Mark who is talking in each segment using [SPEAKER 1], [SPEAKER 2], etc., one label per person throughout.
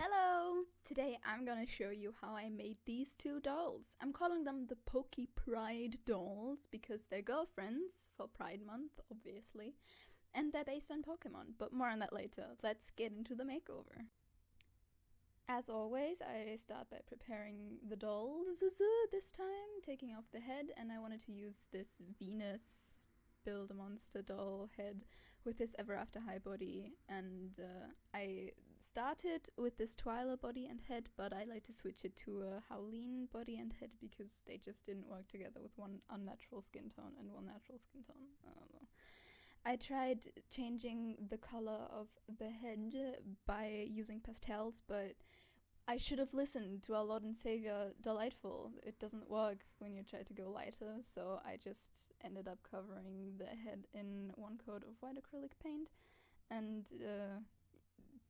[SPEAKER 1] Hello! Today I'm gonna show you how I made these two dolls. I'm calling them the Pokey Pride dolls because they're girlfriends for Pride Month, obviously. And they're based on Pokemon, but more on that later. Let's get into the makeover. As always, I start by preparing the dolls this time, taking off the head, and I wanted to use this Venus Build-A-Monster doll head with this Ever After High body, and I started with this Twyla body and head, but I like to switch it to a Howleen body and head because they just didn't work together with one unnatural skin tone and one natural skin tone. I don't know. I tried changing the color of the head by using pastels, but I should have listened to our Lord and Savior Delightful. It doesn't work when you try to go lighter, so I just ended up covering the head in one coat of white acrylic paint and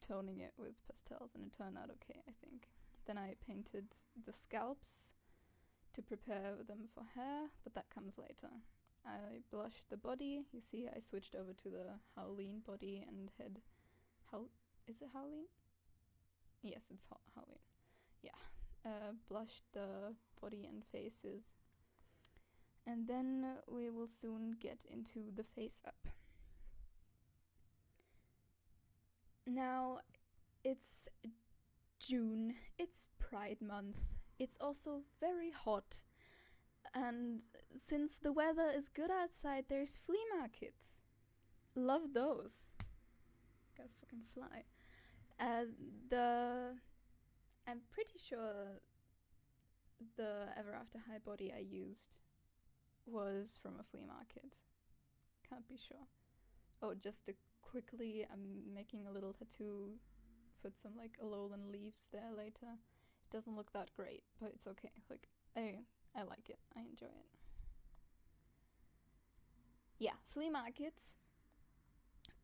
[SPEAKER 1] toning it with pastels, and it turned out okay, I think. Then I painted the scalps to prepare them for hair, but that comes later. I blushed the body. You see, I switched over to the Howleen body and head. Is it Howleen? Yes, it's Howleen. Yeah. Blushed the body and faces. And then we will soon get into the face up. Now, it's June. It's Pride Month. It's also very hot. And since the weather is good outside, there's flea markets. Love those. Gotta fucking fly. I'm pretty sure the Ever After High body I used was from a flea market. Can't be sure. Oh, just to quickly, I'm making a little tattoo. Put some like Alolan leaves there later. It doesn't look that great, but it's okay. Like, I like it. I enjoy it. Yeah, flea markets.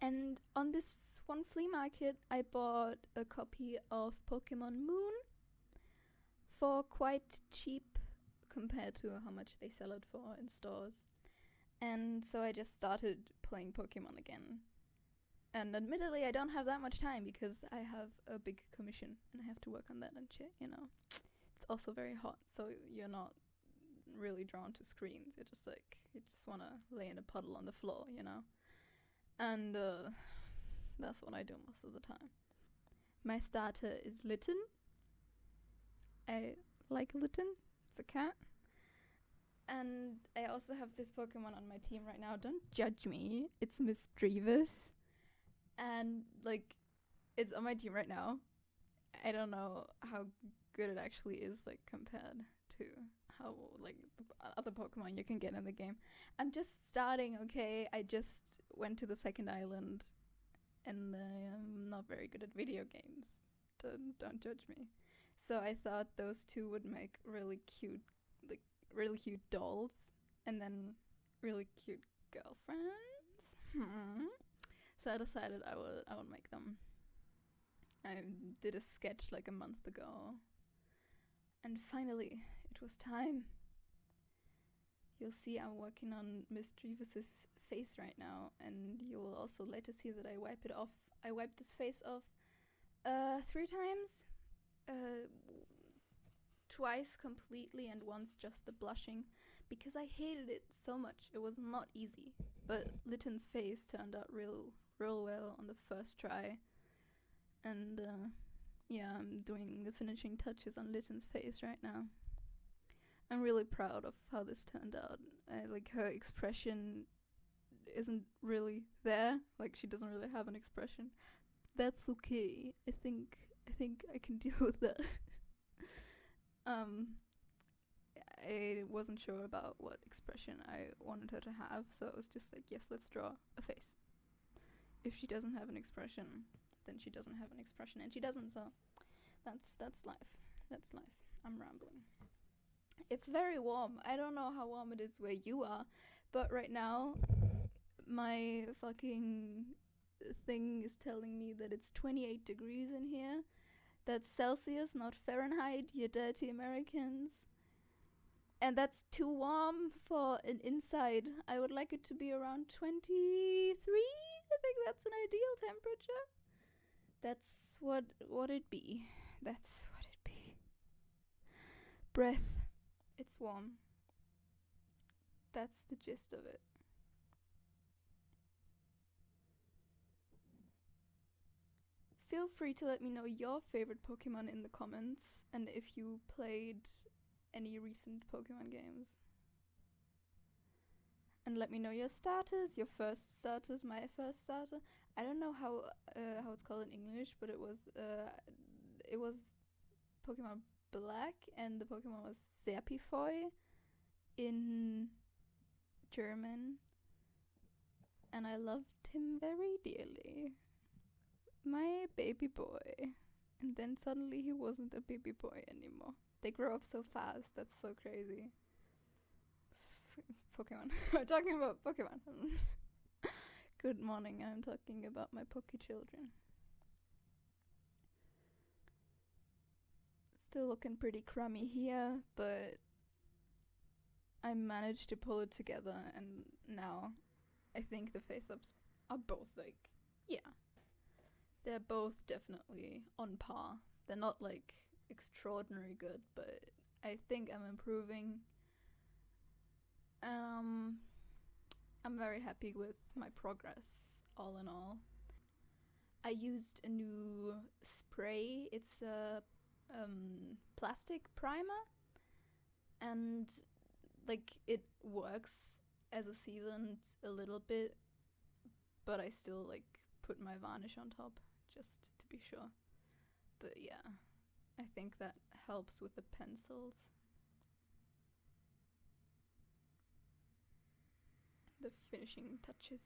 [SPEAKER 1] And on this one flea market, I bought a copy of Pokemon Moon for quite cheap compared to how much they sell it for in stores. And so I just started playing Pokemon again. And admittedly, I don't have that much time because I have a big commission and I have to work on that and shit, you know. It's also very hot, so you're not really drawn to screens. You're just like, you just want to lay in a puddle on the floor, you know. And that's what I do most of the time. My starter is Litten. I like Litten. It's a cat. And I also have this Pokemon on my team right now. Don't judge me. It's Misdreavus. And, like, it's on my team right now. I don't know how good it actually is, like, compared to how, like, the other Pokemon you can get in the game. I'm just starting, okay? I just went to the second island, and I am not very good at video games. Don't judge me. So I thought those two would make really cute dolls, and then really cute girlfriends. So I decided I would make them. I did a sketch like a month ago. And finally, it was time. You'll see I'm working on Misdreavus's face right now, and you will also later see that I wipe it off. I wiped this face off 3 times. Twice completely and once just the blushing, because I hated it so much. It was not easy. But Litten's face turned out real well on the first try. And yeah, I'm doing the finishing touches on Litten's face right now. I'm really proud of how this turned out. Like, her expression isn't really there. Like, she doesn't really have an expression. That's okay. I think I can deal with that. I wasn't sure about what expression I wanted her to have, so I was just like, yes, let's draw a face. If she doesn't have an expression, then she doesn't have an expression, and she doesn't, so that's life. That's life. I'm rambling. It's very warm. I don't know how warm it is where you are, but right now my fucking thing is telling me that it's 28 degrees in here. That's Celsius, not Fahrenheit, you dirty Americans. And that's too warm for an inside. I would like it to be around 23. I think that's an ideal temperature. That's what it be. That's what it be. Breath. It's warm. That's the gist of it. Feel free to let me know your favorite Pokemon in the comments, and if you played any recent Pokemon games. And let me know your starters, your first starters, my first starter. I don't know how it's called in English, but it was Pokemon Black, and the Pokemon was Serpifoy in German, and I loved him very dearly. My baby boy. And then suddenly he wasn't a baby boy anymore. They grow up so fast, that's so crazy. Pokemon. We're talking about Pokemon. Good morning, I'm talking about my Poke children. Still looking pretty crummy here, but I managed to pull it together, and now I think the face-ups are both like, yeah. They're both definitely on par. They're not like extraordinary good, but I think I'm improving. I'm very happy with my progress, all in all. I used a new spray. It's a plastic primer, and like it works as a sealant a little bit, but I still like put my varnish on top just to be sure. But yeah, I think that helps with the pencils. The finishing touches.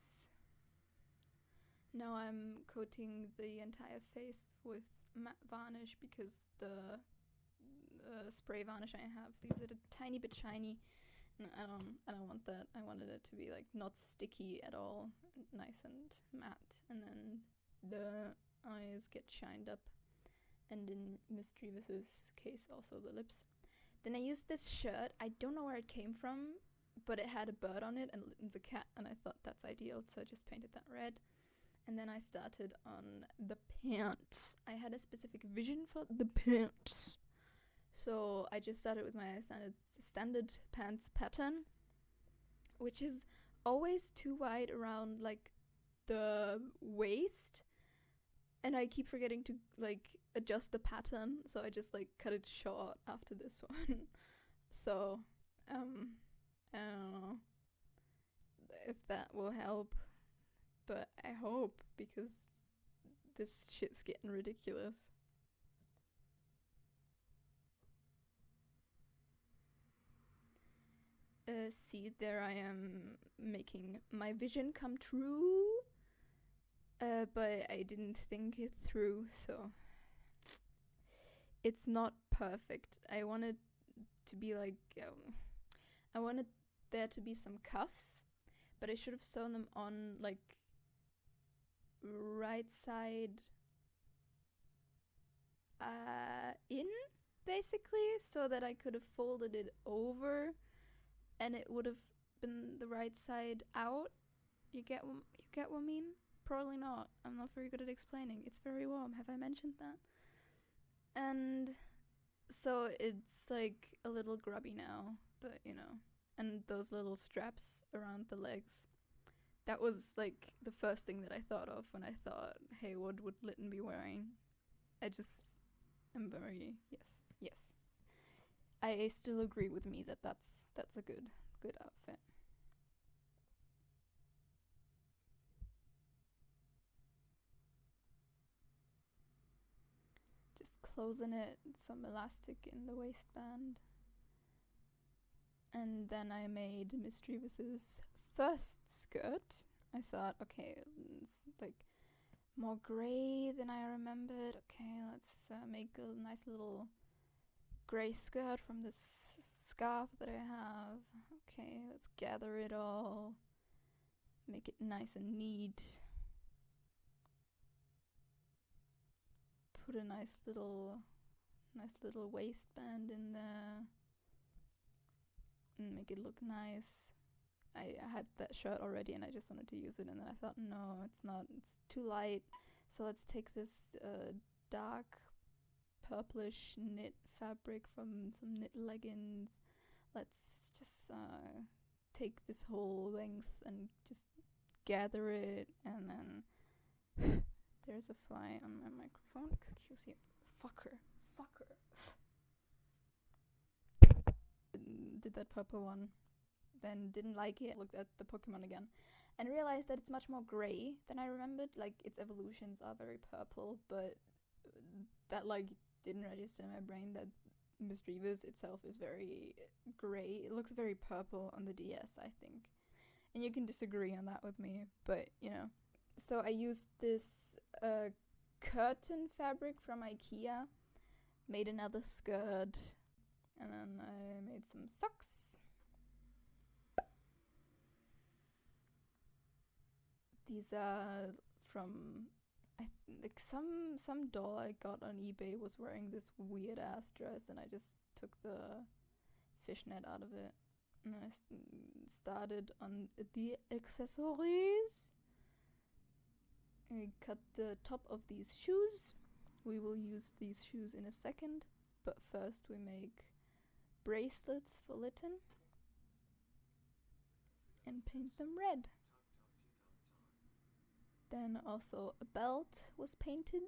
[SPEAKER 1] Now I'm coating the entire face with matte varnish because the spray varnish I have leaves it a tiny bit shiny. And I don't want that. I wanted it to be like not sticky at all, nice and matte. And then the eyes get shined up, and in Mischievous's case also the lips. Then I used this shirt. I don't know where it came from, but it had a bird on it and it's a cat, and I thought that's ideal, so I just painted that red. And then I started on the pants. I had a specific vision for the pants, so I just started with my standard pants pattern, which is always too wide around like the waist, and I keep forgetting to like adjust the pattern, so I just like cut it short after this one. So I don't know if that will help, but I hope, because this shit's getting ridiculous. See, there I am making my vision come true, but I didn't think it through, so it's not perfect. I wanted to be like, I wanted there to be some cuffs, but I should have sewn them on like right side in, basically, so that I could have folded it over and it would have been the right side out. You get what I mean? Probably not. I'm not very good at explaining. It's very warm. Have I mentioned that? And so it's like a little grubby now, but you know. And those little straps around the legs. That was like the first thing that I thought of when I thought, hey, what would Lytton be wearing? I just am very, yes. I still agree with me that that's a good outfit. Just closing it, some elastic in the waistband. And then I made Mischievous's first skirt. I thought, okay, like more gray than I remembered. Okay, let's make a nice little gray skirt from this scarf that I have. Okay, let's gather it all, make it nice and neat. Put a nice little waistband in there and make it look nice. I had that shirt already and I just wanted to use it, and then I thought, no, it's not, it's too light, so let's take this dark purplish knit fabric from some knit leggings. Let's just take this whole length and just gather it, and then there's a fly on my microphone. Excuse you. Fucker. Did that purple one, then didn't like it, looked at the Pokemon again, and realized that it's much more grey than I remembered. Like, its evolutions are very purple, but that, like, didn't register in my brain that Misdreavus itself is very grey. It looks very purple on the DS, I think. And you can disagree on that with me, but, you know. So I used this curtain fabric from IKEA, made another skirt, and then I made some socks. These are from like some doll I got on eBay was wearing this weird ass dress, and I just took the fishnet out of it, and then I started on the accessories. I cut the top of these shoes. We will use these shoes in a second, but first we make bracelets for Litten and paint them red. Then also a belt was painted.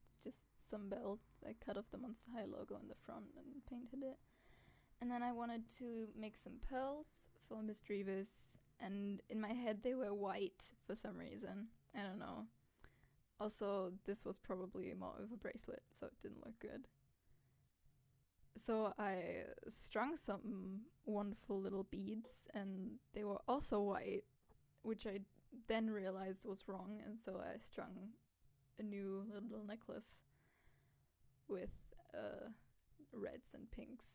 [SPEAKER 1] It's just some belts. I cut off the Monster High logo in the front and painted it. And then I wanted to make some pearls for Misdreavus, and in my head they were white for some reason. I don't know. Also, this was probably more of a bracelet, so it didn't look good. So I strung some wonderful little beads, and they were also white, which I then realized was wrong, and so I strung a new little necklace with reds and pinks.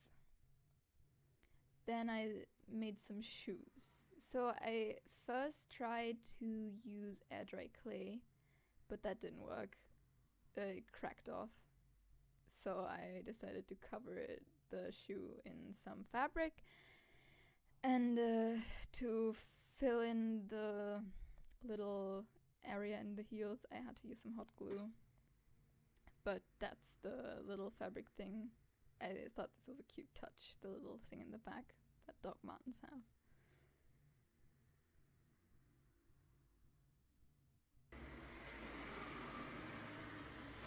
[SPEAKER 1] Then I made some shoes. So I first tried to use air dry clay, but that didn't work. It cracked off. So I decided to cover the shoe in some fabric, and to fill in the little area in the heels, I had to use some hot glue. But that's the little fabric thing. I thought this was a cute touch, the little thing in the back that Doc Martens have.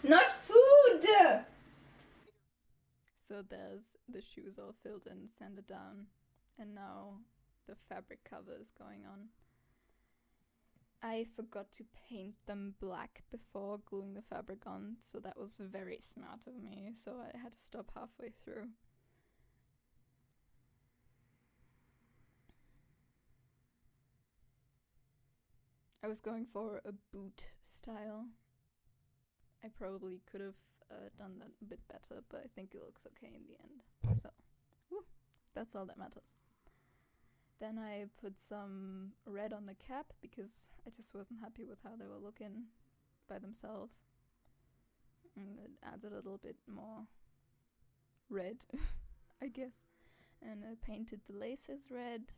[SPEAKER 1] Not food! So there's the shoes all filled in, sanded down, and now the fabric cover is going on. I forgot to paint them black before gluing the fabric on, so that was very smart of me, so I had to stop halfway through. I was going for a boot style. I probably could have done that a bit better, but I think it looks okay in the end. So, woo, that's all that matters. Then I put some red on the cap because I just wasn't happy with how they were looking by themselves. And it adds a little bit more red, I guess. And I painted the laces red.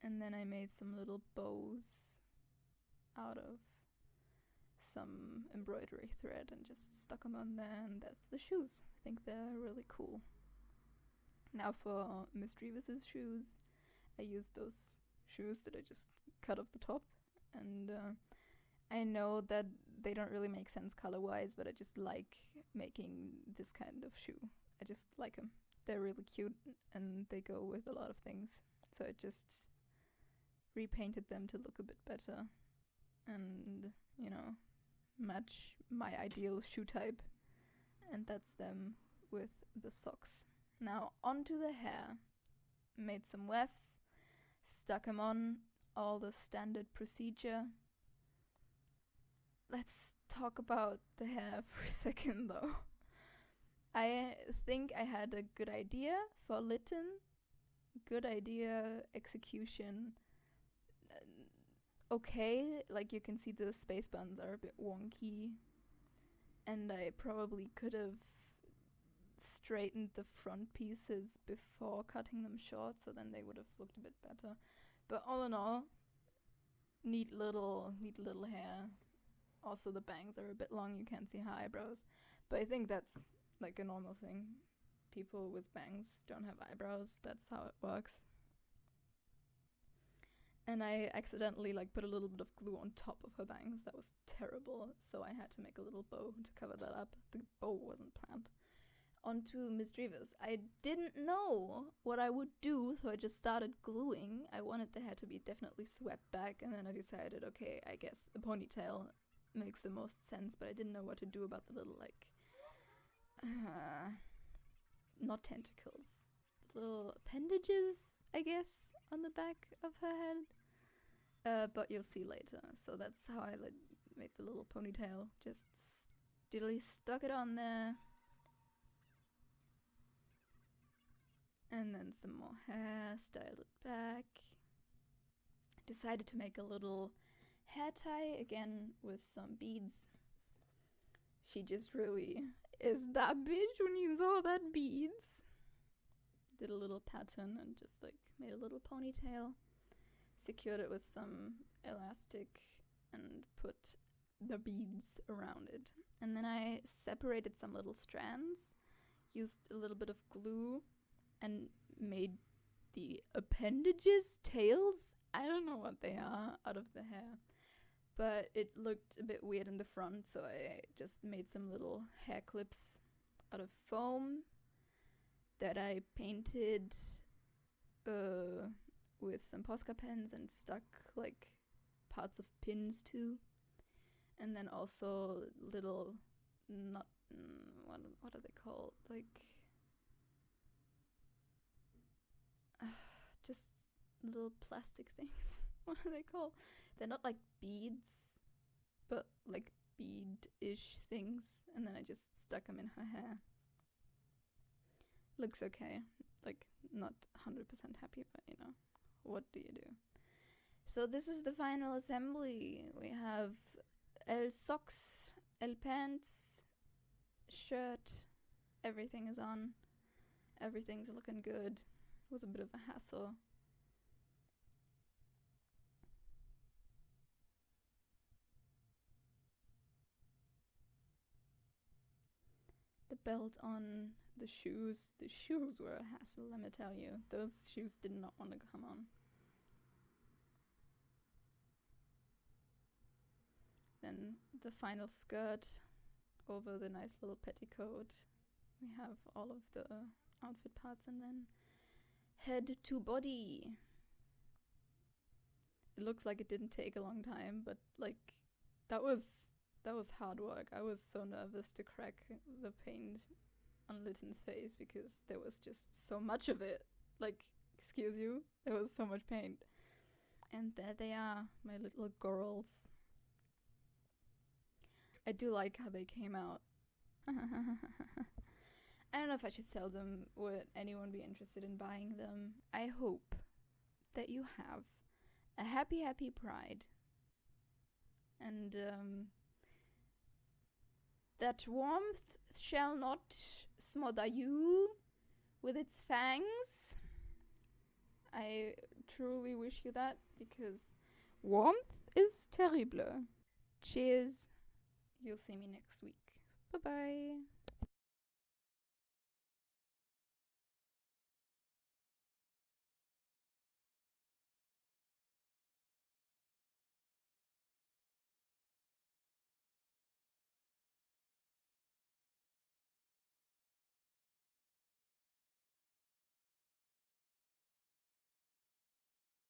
[SPEAKER 1] And then I made some little bows out of some embroidery thread and just stuck them on there, and that's the shoes. I think they're really cool. Now for Misdreavus' shoes, I used those shoes that I just cut off the top, and I know that they don't really make sense color-wise, but I just like making this kind of shoe. I just like them. They're really cute, and they go with a lot of things, so I just repainted them to look a bit better and, you know, match my ideal shoe type, and that's them with the socks. Now onto the hair. Made some wefts, stuck them on, all the standard procedure. Let's talk about the hair for a second though. I think I had a good idea for Litten. Good idea, execution. Okay, like you can see the space buns are a bit wonky, and I probably could have straightened the front pieces before cutting them short, so then they would have looked a bit better. But all in all, neat little hair. Also, the bangs are a bit long, you can't see her eyebrows. But I think that's like a normal thing. People with bangs don't have eyebrows, that's how it works. And I accidentally like put a little bit of glue on top of her bangs. That was terrible, so I had to make a little bow to cover that up. The bow wasn't planned. On to Miss Drivers. I didn't know what I would do, so I just started gluing. I wanted the hair to be definitely swept back, and then I decided, okay, I guess a ponytail makes the most sense, but I didn't know what to do about the little, like, not tentacles, little appendages, I guess, on the back of her head. But you'll see later. So that's how I made the little ponytail. Just diddly stuck it on there. And then some more hair, styled it back. Decided to make a little hair tie, again with some beads. She just really is that bitch when you saw that beads. Did a little pattern and just like made a little ponytail. Secured it with some elastic and put the beads around it. And then I separated some little strands, used a little bit of glue, and made the appendages, tails, I don't know what they are, out of the hair. But it looked a bit weird in the front, so I just made some little hair clips out of foam that I painted with some Posca pens and stuck like parts of pins to. And then also little, not, what are they called? Like, just little plastic things. What are they called? They're not like beads, but like bead-ish things. And then I just stuck them in her hair. Looks okay. Like, not 100% happy, but you know, what do you do? So this is the final assembly. We have L socks, L pants, shirt, everything is on. Everything's looking good. It was a bit of a hassle. The belt on, the shoes. The shoes were a hassle, let me tell you. Those shoes did not want to come on. Then the final skirt over the nice little petticoat. We have all of the outfit parts, and then head to body. It looks like it didn't take a long time, but like that was hard work. I was so nervous to crack the paint on Litton's face because there was just so much of it. Like, excuse you, there was so much paint. And there they are, my little girls. I do like how they came out. I don't know if I should sell them. Would anyone be interested in buying them? I hope that you have a happy, happy Pride. And that warmth shall not smother you with its fangs. I truly wish you that, because warmth is terrible. Cheers. You'll see me next week. Bye-bye.